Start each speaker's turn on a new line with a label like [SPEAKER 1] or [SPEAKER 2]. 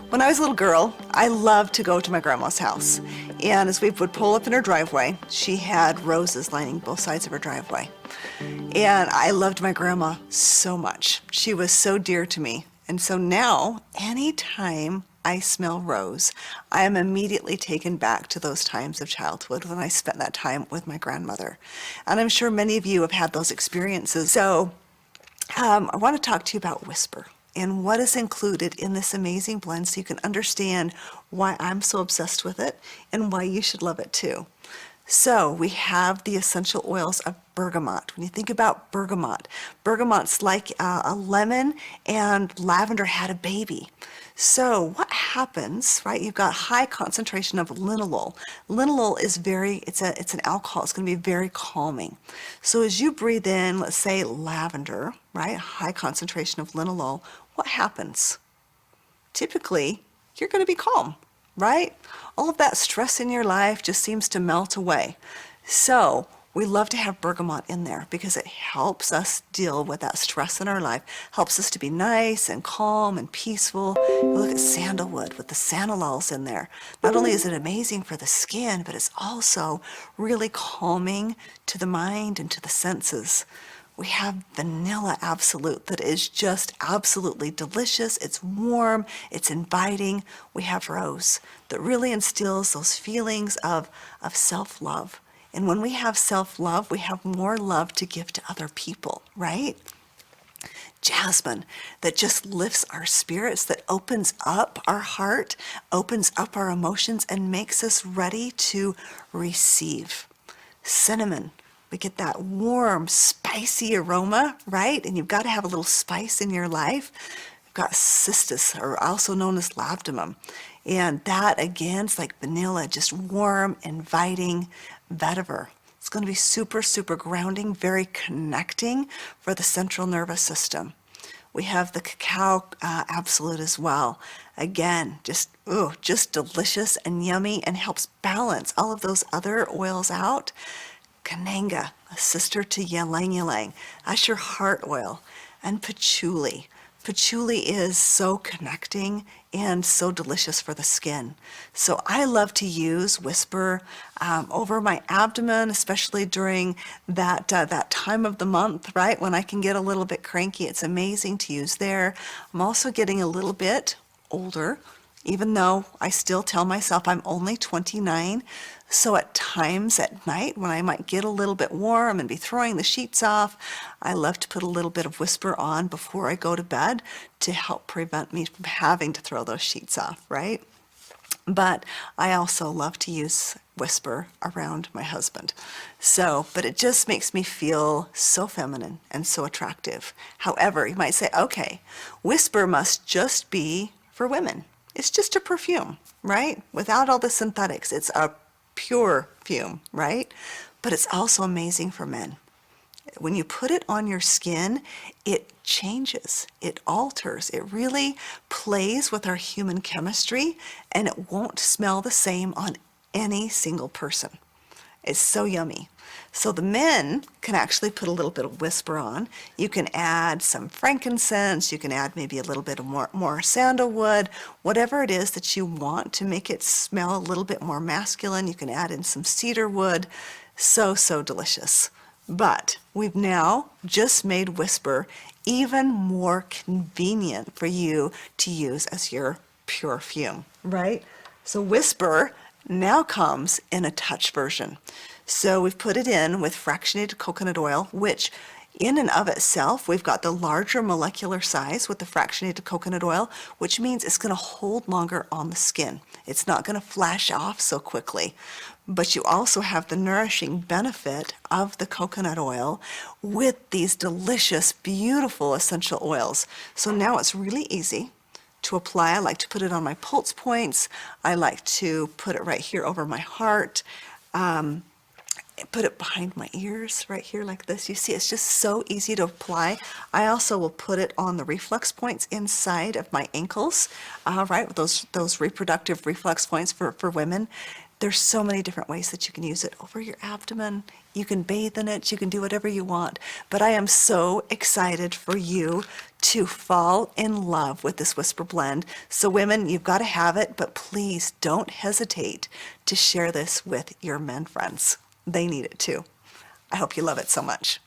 [SPEAKER 1] When I was a little girl, I loved to go to my grandma's house. And as we would pull up in her driveway, she had roses lining both sides of her driveway. And I loved my grandma so much. She was so dear to me. And so now, anytime I smell rose, I am immediately taken back to those times of childhood when I spent that time with my grandmother. And I'm sure many of you have had those experiences. So I want to talk to you about Whisper and what is included in this amazing blend so you can understand why I'm so obsessed with it and why you should love it too. So we have the essential oils of bergamot. When you think about bergamot's like a lemon and lavender had a baby. So what happens, right? You've got high concentration of linalool. Linalool is it's an alcohol. It's going to be very calming. So as you breathe in, let's say lavender, right? High concentration of linalool. What happens? Typically, you're going to be calm, right? All of that stress in your life just seems to melt away. So we love to have bergamot in there because it helps us deal with that stress in our life, helps us to be nice and calm and peaceful. Look at sandalwood with the sandalols in there. Not only is it amazing for the skin, but it's also really calming to the mind and to the senses. We have vanilla absolute that is just absolutely delicious. It's warm, it's inviting. We have rose that really instills those feelings of self-love. And when we have self-love, we have more love to give to other people, right? Jasmine that just lifts our spirits, that opens up our heart, opens up our emotions, and makes us ready to receive. Cinnamon. We get that warm, spicy aroma, right? And you've got to have a little spice in your life. We've got cistus, or also known as labdanum. And that, again, it's like vanilla, just warm, inviting. Vetiver. It's going to be super, super grounding, very connecting for the central nervous system. We have the cacao absolute as well. Again, just delicious and yummy and helps balance all of those other oils out. Kananga, a sister to ylang ylang. That's your heart oil. And patchouli. Patchouli is so connecting and so delicious for the skin. So I love to use Whisper over my abdomen, especially during that time of the month, right? When I can get a little bit cranky, it's amazing to use there. I'm also getting a little bit older, even though I still tell myself I'm only 29. So at times at night when I might get a little bit warm and be throwing the sheets off, I love to put a little bit of Whisper on before I go to bed to help prevent me from having to throw those sheets off, right? But I also love to use Whisper around my husband. But it just makes me feel so feminine and so attractive. However, you might say, okay, Whisper must just be for women. It's just a perfume, right? Without all the synthetics. It's a pure perfume, right? But it's also amazing for men. When you put it on your skin, it changes, it alters, it really plays with our human chemistry, and it won't smell the same on any single person. It's so yummy. So the men can actually put a little bit of Whisper on. You can add some frankincense, you can add maybe a little bit of more sandalwood, whatever it is that you want to make it smell a little bit more masculine. You can add in some cedar wood. So, so delicious. But we've now just made Whisper even more convenient for you to use as your pure perfume, right? So Whisper now comes in a touch version. So we've put it in with fractionated coconut oil, which in and of itself, we've got the larger molecular size with the fractionated coconut oil, which means it's going to hold longer on the skin. It's not going to flash off so quickly. But you also have the nourishing benefit of the coconut oil with these delicious, beautiful essential oils. So now it's really easy to apply. I like to put it on my pulse points. I like to put it right here over my heart. Put it behind my ears right here like this. You see, it's just so easy to apply. I also will put it on the reflex points inside of my ankles, right? Those reproductive reflex points for women. There's so many different ways that you can use it over your abdomen. You can bathe in it. You can do whatever you want. But I am so excited for you to fall in love with this Whisper Blend. So women, you've got to have it, but please don't hesitate to share this with your men friends. They need it too. I hope you love it so much.